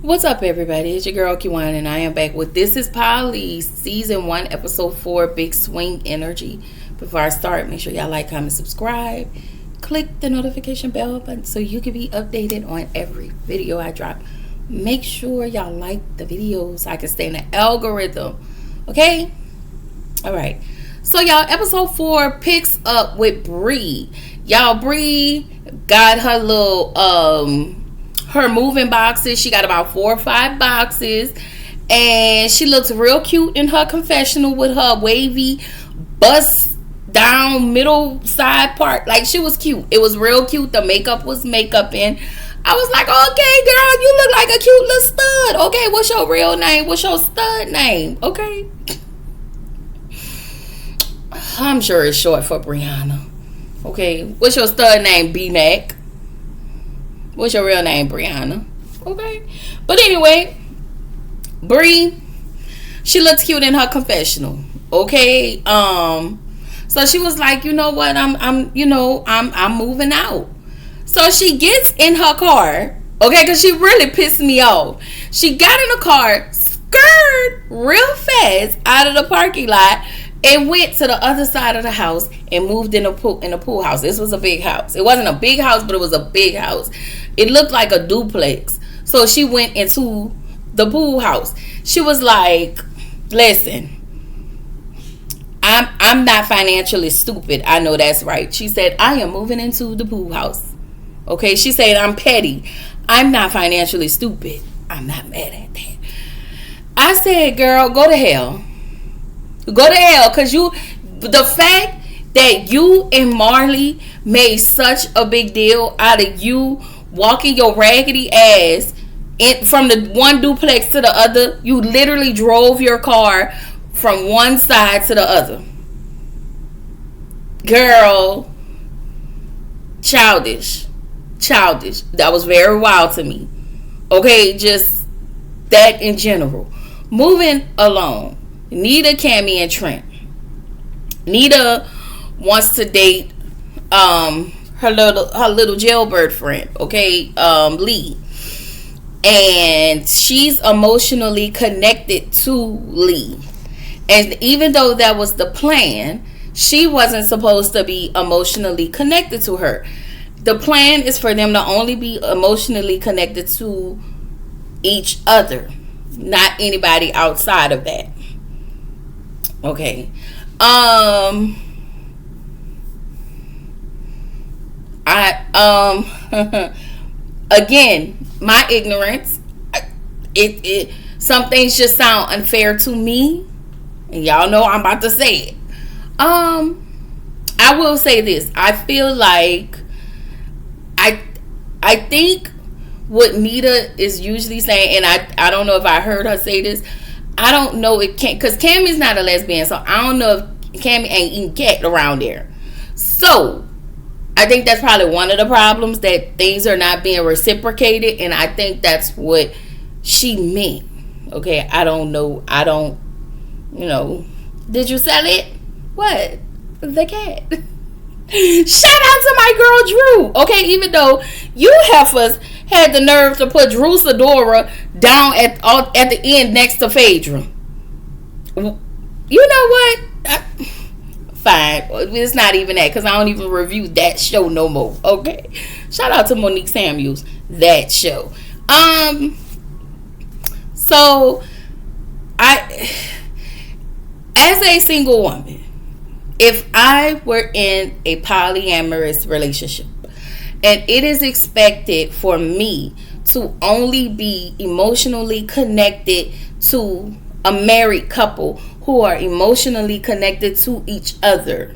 What's up, everybody? It's your girl Kiwan, and I am back with This Is Polly, Season 1, Episode 4, Big Swing Energy. Before I start, make sure y'all like, comment, subscribe. Click the notification bell button so you can be updated on every video I drop. Make sure y'all like the videos so I can stay in the algorithm. Okay? Alright. So, y'all, Episode 4 picks up with Bree. Y'all, Bree got her little, her moving boxes. She got about 4 or 5 boxes, and she looks real cute in her confessional with her wavy bust down middle side part. Like, she was cute. It was real cute. The makeup was makeup in. I was like, okay, girl, you look like a cute little stud. Okay, what's your real name? What's your stud name? Okay, I'm sure it's short for Brianna. Okay, what's your stud name? B-Mac. What's your real name, Brianna? Okay. But anyway, Bree, she looks cute in her confessional. Okay. So she was like, you know what? I'm moving out. So she gets in her car. Okay, because she really pissed me off. She got in the car, skirted real fast out of the parking lot, and went to the other side of the house and moved in a pool house. This was a big house. It wasn't a big house, but it was a big house. It looked like a duplex. So she went into the pool house. She was like, listen, I'm not financially stupid. I know that's right. She said, I am moving into the pool house. Okay, she said, I'm petty. I'm not financially stupid. I'm not mad at that. I said, girl, go to hell. Go to hell, because the fact that you and Marley made such a big deal out of you walking your raggedy ass from the one duplex to the other. You literally drove your car from one side to the other. Girl, childish. That was very wild to me. Okay, just that in general. Moving along. Nita, Cammy, and Trent. Nita wants to date her little jailbird friend, okay, Lee, and she's emotionally connected to Lee. And even though that was the plan, she wasn't supposed to be emotionally connected to her. The plan is for them to only be emotionally connected to each other, not anybody outside of that. Okay. Again, my ignorance, some things just sound unfair to me, and y'all know I'm about to say it. I will say this. I feel like I think what Nita is usually saying, and I don't know if I heard her say this. I don't know if because Cammy's not a lesbian, so I don't know if Cammy ain't eating cat around there. So I think that's probably one of the problems, that things are not being reciprocated, and I think that's what she meant. Okay, I don't know. Did you sell it? What? The cat. Shout out to my girl Drew. Okay, even though you heifers had the nerve to put Drew Sidora down at the end next to Phaedra. You know what? Fine. It's not even that, because I don't even review that show no more. Okay. Shout out to Monique Samuels. That show. So as a single woman, if I were in a polyamorous relationship, and it is expected for me to only be emotionally connected to a married couple who are emotionally connected to each other.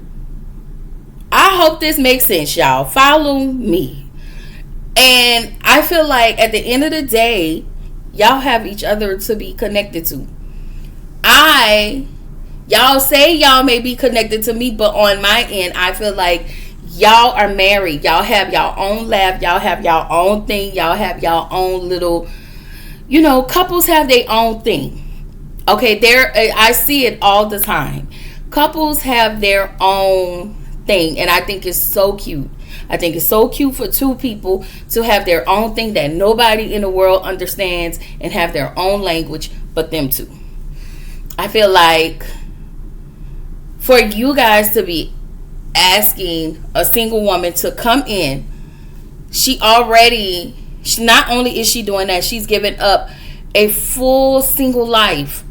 I hope this makes sense, y'all. Follow me. And I feel like at the end of the day, y'all have each other to be connected to. Y'all say y'all may be connected to me, but on my end, I feel like y'all are married. Y'all have y'all own life. Y'all have y'all own thing. Y'all have y'all own little, couples have their own thing. Okay, I see it all the time. Couples have their own thing, and I think it's so cute. I think it's so cute for two people to have their own thing that nobody in the world understands and have their own language but them two. I feel like for you guys to be asking a single woman to come in, not only is she doing that, she's giving up a full single life,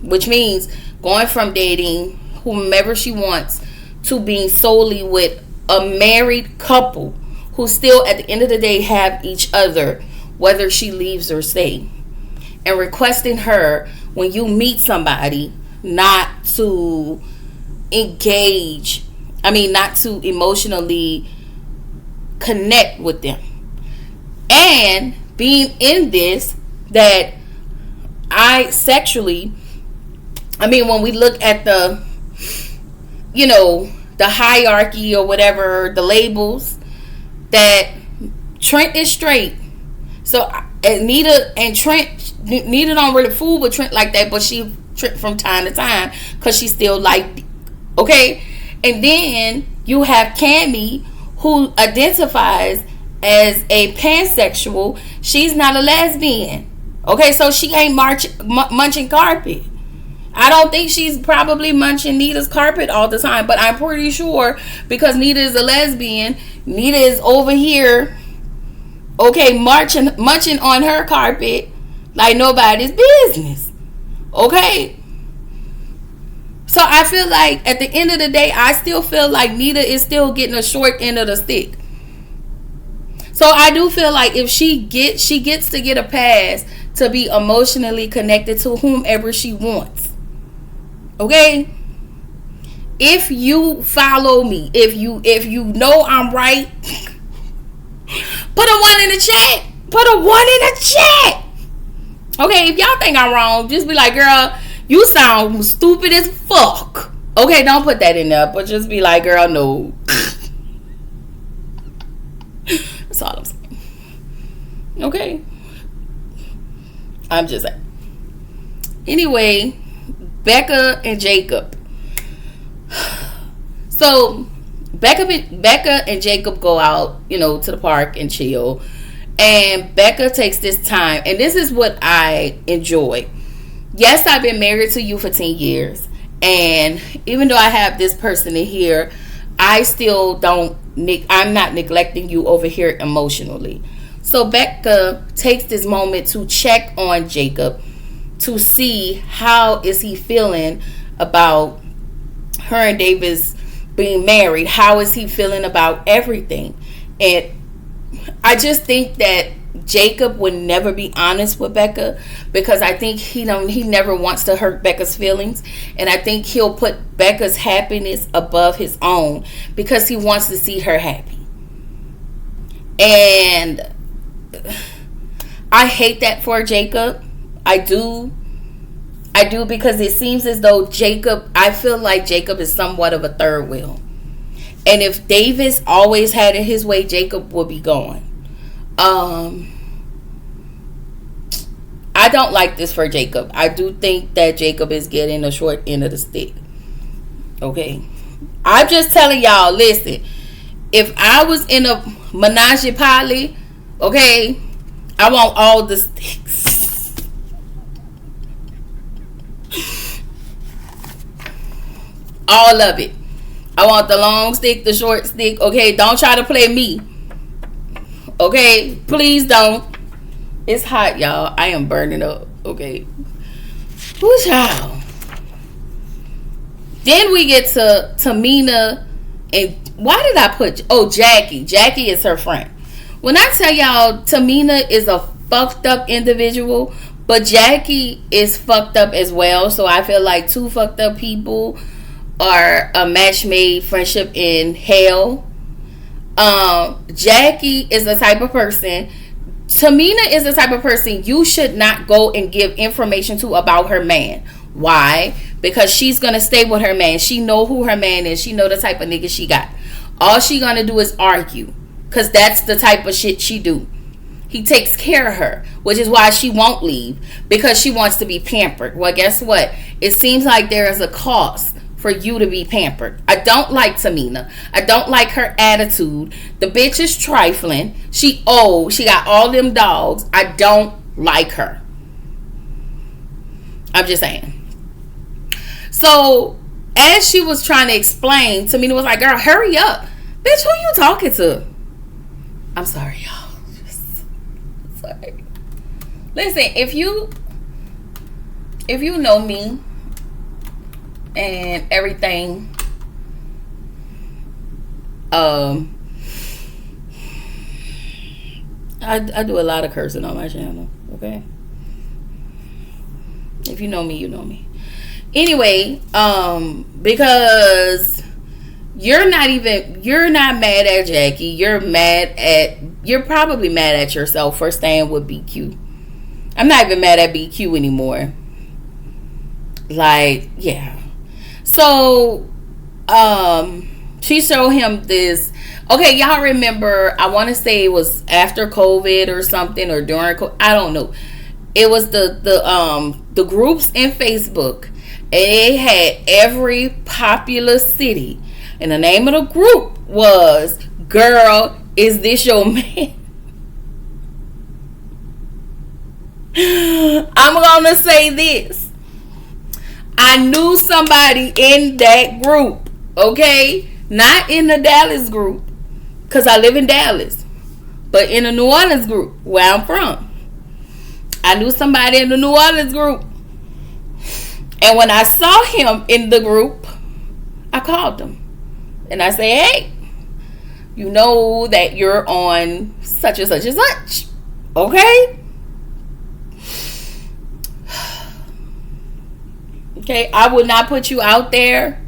which means going from dating whomever she wants to being solely with a married couple who still at the end of the day have each other whether she leaves or stay, and requesting her when you meet somebody not to not to emotionally connect with them. And being in this, that when we look at the hierarchy or whatever, the labels, that Trent is straight. So Nita don't really fool with Trent like that, but she Trent from time to time because she still like, okay. And then you have Cammy, who identifies as a pansexual. She's not a lesbian, okay, so she ain't munching carpet. I don't think she's probably munching Nita's carpet all the time, but I'm pretty sure because Nita is a lesbian, Nita is over here, okay, munching on her carpet like nobody's business, okay. So I feel like at the end of the day, I still feel like Nita is still getting a short end of the stick. So I do feel like if she gets to get a pass to be emotionally connected to whomever she wants. Okay? If you follow me, if you know I'm right, put a 1 in the chat. Put a 1 in the chat. Okay, if y'all think I'm wrong, just be like, girl, you sound stupid as fuck. Okay, don't put that in there, but just be like, girl, no. That's all I'm saying. Okay? I'm just saying. Anyway, Becca and Jacob. So, Becca and Jacob go out, to the park and chill. And Becca takes this time, and this is what I enjoy. Yes, I've been married to you for 10 years. And even though I have this person in here, I still I'm not neglecting you over here emotionally. So Becca takes this moment to check on Jacob to see how is he feeling about her and Davis being married. How is he feeling about everything? And I just think that Jacob would never be honest with Becca because I think he never wants to hurt Becca's feelings, and I think he'll put Becca's happiness above his own because he wants to see her happy. And I hate that for Jacob. I do because it seems as though I feel like Jacob is somewhat of a third wheel. And if Davis always had it his way, Jacob would be gone. I don't like this for Jacob. I do think that Jacob is getting a short end of the stick. Okay. I'm just telling y'all, listen, if I was in a menage a poly, okay, I want all the sticks. All of it. I want the long stick, the short stick. Okay, don't try to play me. Okay, please don't. It's hot, y'all. I am burning up. Okay. Who's y'all? Then we get to Tamina. And why did I put... Oh, Jackie. Jackie is her friend. When I tell y'all, Tamina is a fucked up individual, but Jackie is fucked up as well. So I feel like two fucked up people are a match made friendship in hell. Jackie is the type of person... Tamina is the type of person you should not go and give information to about her man. Why? Because she's gonna stay with her man. She know who her man is. She know the type of nigga she got. All she gonna do is argue, because that's the type of shit she do. He takes care of her, which is why she won't leave, because she wants to be pampered. Well, guess what? It seems like there is a cost for you to be pampered. I don't like Tamina. I don't like her attitude. The bitch is trifling. She old. She got all them dogs. I don't like her. I'm just saying. So, as she was trying to explain, Tamina was like, girl, hurry up. Bitch, who you talking to? I'm sorry, y'all. Sorry. Listen, if you know me and everything, I do a lot of cursing on my channel, okay? If you know me, you know me. Anyway, because you're not mad at Jackie. You're probably mad at yourself for staying with BQ. I'm not even mad at BQ anymore. Like, yeah. So, she showed him this. Okay, y'all remember, I want to say it was after COVID or something, or during COVID. I don't know. It was the groups in Facebook. And it had every popular city. And the name of the group was, Girl, Is This Your Man? I'm going to say this. I knew somebody in that group. Okay? Not in the Dallas group. Because I live in Dallas. But in the New Orleans group, where I'm from. I knew somebody in the New Orleans group. And when I saw him in the group, I called him. And I said, hey, you know that you're on such and such and such. Okay? Okay, I would not put you out there.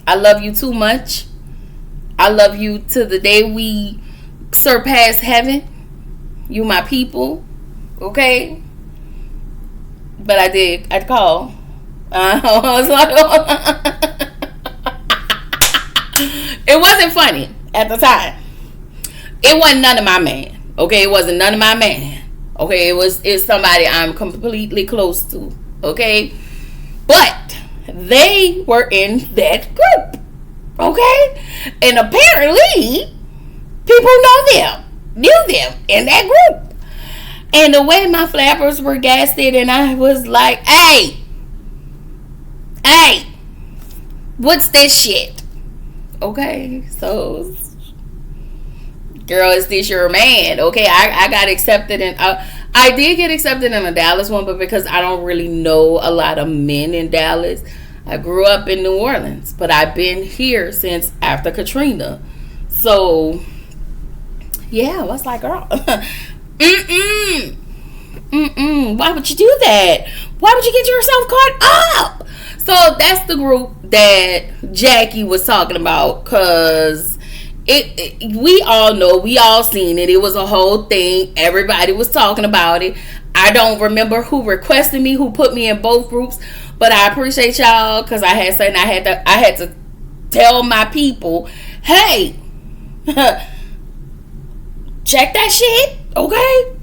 I love you too much. I love you to the day we surpass heaven. You my people. Okay? But I'd call. It wasn't funny at the time. It wasn't none of my man. Okay, it wasn't none of my man. Okay, it's somebody I'm completely close to. Okay, but they were in that group. Okay, and apparently people knew them in that group. And the way my flappers were gasted, and I was like, hey, what's this shit? Okay, so, girl, is this your man? Okay, I got accepted, and I did get accepted in the Dallas one, but because I don't really know a lot of men in Dallas, I grew up in New Orleans, but I've been here since after Katrina. So, yeah, I was like, girl, why would you do that? Why would you get yourself caught up? So that's the group that Jackie was talking about, because we all know, we all seen it. It was a whole thing. Everybody was talking about it. I don't remember who requested me, who put me in both groups, but I appreciate y'all, because I had something I had to tell my people, hey, check that shit, okay?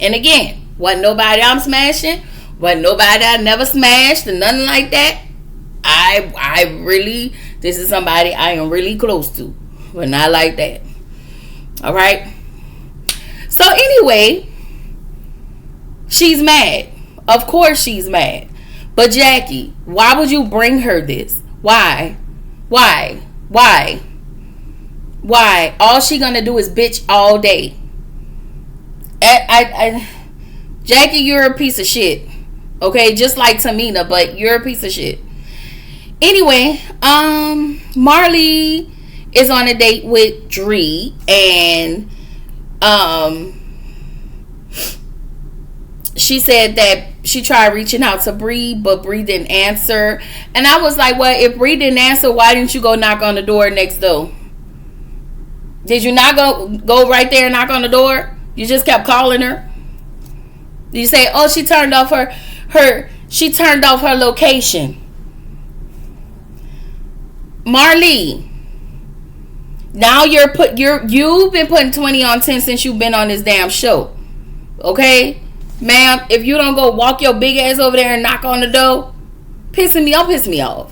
And again, wasn't nobody I'm smashing, wasn't nobody I never smashed, and nothing like that. I really, this is somebody I am really close to, but not like that. All right. So anyway, she's mad. Of course she's mad. But Jackie, why would you bring her this? Why? All she gonna do is bitch all day. Jackie, you're a piece of shit. Okay, just like Tamina, but you're a piece of shit. Anyway, Marley is on a date with Dree, and she said that she tried reaching out to Bree, but Bree didn't answer. And I was like, well, if Bree didn't answer, why didn't you go knock on the door next door? Did you not go right there and knock on the door? You just kept calling her? You say, oh, she turned off she turned off her location. Marley, now you've been putting 20 on 10 since you've been on this damn show. Okay? Ma'am, if you don't go walk your big ass over there and knock on the door, piss me off.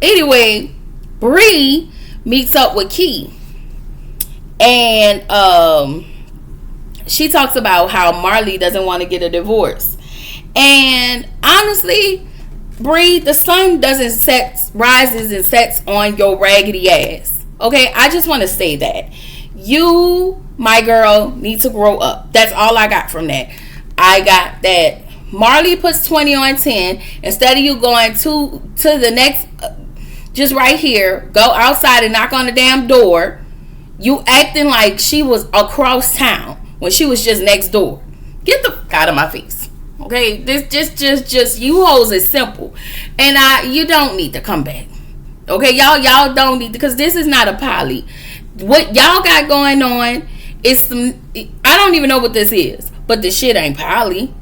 Anyway, Bree meets up with Key, and she talks about how Marley doesn't want to get a divorce. And honestly, Bree, the sun doesn't rises and sets on your raggedy ass. Okay, I just want to say that you, my girl, need to grow up. That's all I got from that. I got that Marley puts 20 on 10. Instead of you going to the next, just right here, go outside and knock on the damn door. You acting like she was across town when she was just next door. Get the fuck out of my face. Okay, this just you hoes is simple, and you don't need to come back. Okay, y'all don't need to, because this is not a poly. What y'all got going on is some, I don't even know what this is, but the shit ain't poly.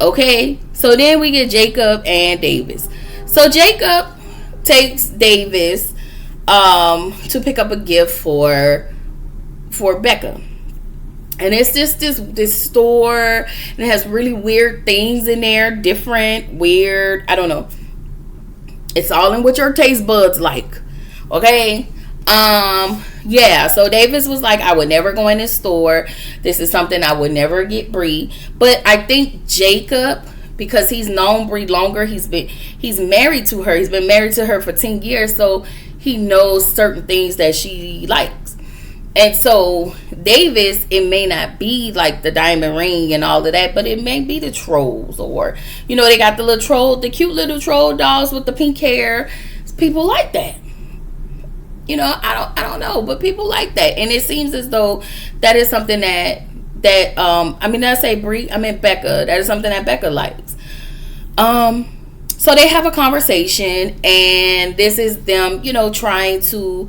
Okay, so then we get Jacob and Davis. So Jacob takes Davis to pick up a gift for Becca. And it's just this store, and it has really weird things in there, different, weird, I don't know. It's all in what your taste buds like. Okay? Yeah, so Davis was like, I would never go in this store. This is something I would never get Bree. But I think Jacob, because he's known Bree longer, he's married to her. He's been married to her for 10 years, so he knows certain things that she likes. And so Davis, it may not be like the diamond ring and all of that, but it may be the trolls, or they got the cute little troll dolls with the pink hair. People like that. I don't know, but people like that, and it seems as though that is something that I say Bree, I meant Becca. That is something that Becca likes. So they have a conversation, and this is them, trying to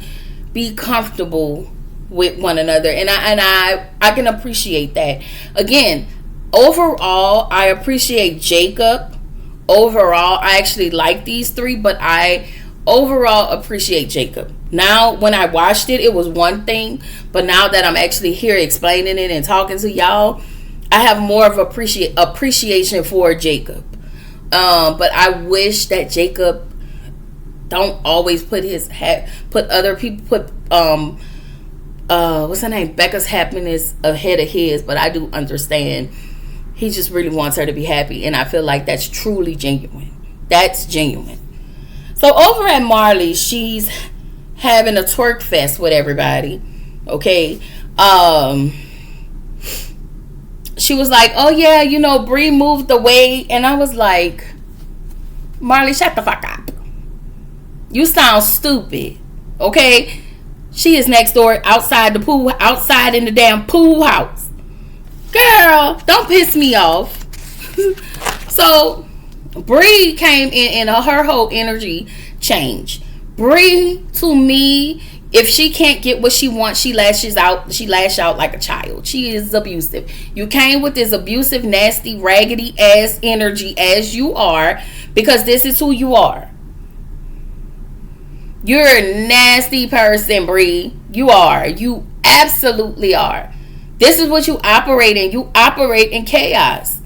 be comfortable with one another, and I can appreciate that. Again, overall, I appreciate Jacob. Overall, I actually like these three, but I overall appreciate Jacob. Now, when I watched it, it was one thing, but now that I'm actually here explaining it and talking to y'all, I have more of appreciation for Jacob. But I wish that Jacob don't always put other people, what's her name, Becca's happiness ahead of his. But I do understand he just really wants her to be happy, and I feel like that's truly genuine. That's genuine. So over at Marley, she's having a twerk fest with everybody. Okay. She was like, oh yeah, Bree moved away, and I was like, Marley, shut the fuck up. You sound stupid. Okay. She is next door, outside the pool, outside in the damn pool house. Girl, don't piss me off. So Bree came in, and her whole energy changed. Bree, to me, if she can't get what she wants, she lashes out like a child. She is abusive. You came with this abusive, nasty, raggedy ass energy as you are, because this is who you are. You're a nasty person, Bree. You are. You absolutely are. This is what you operate in. You operate in chaos.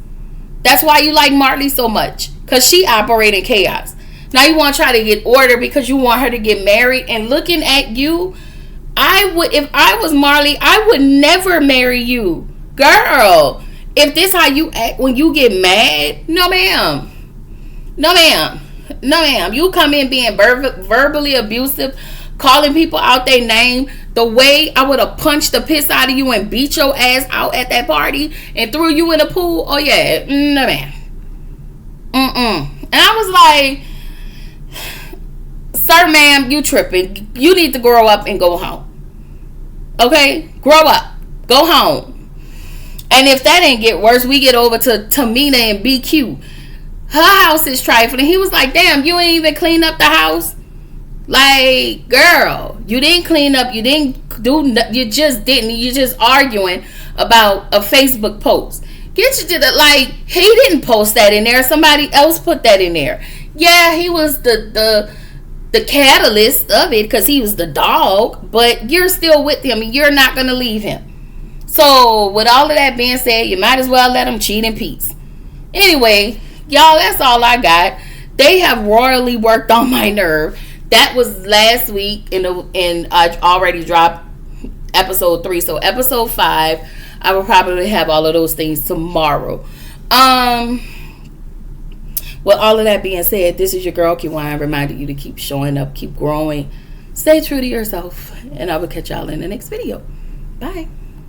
That's why you like Marley so much, because she operates in chaos. Now you want to try to get order because you want her to get married. And looking at you, if I was Marley, I would never marry you. Girl, if this how you act when you get mad, no ma'am. No ma'am. No ma'am. You come in being verbally abusive, calling people out their name. The way I would have punched the piss out of you and beat your ass out at that party and threw you in the pool. Oh yeah. No ma'am. And I was like, sir, ma'am, you tripping. You need to grow up and go home. Okay? Grow up. Go home. And if that didn't get worse, we get over to Tamina and BQ. Her house is trifling. He was like, damn, you ain't even clean up the house? Like, girl, you didn't clean up. You didn't do, you just didn't. You just arguing about a Facebook post. Get you to the, like, he didn't post that in there. Somebody else put that in there. Yeah, he was the catalyst of it because he was the dog, but you're still with him and you're not going to leave him. So with all of that being said, you might as well let him cheat in peace. Anyway, y'all, that's all I got. They have royally worked on my nerve. That was last week, and I already dropped episode 3. So episode 5, I will probably have all of those things tomorrow. With all of that being said, this is your girl Kiwan, reminding you to keep showing up, keep growing, stay true to yourself, and I will catch y'all in the next video. Bye.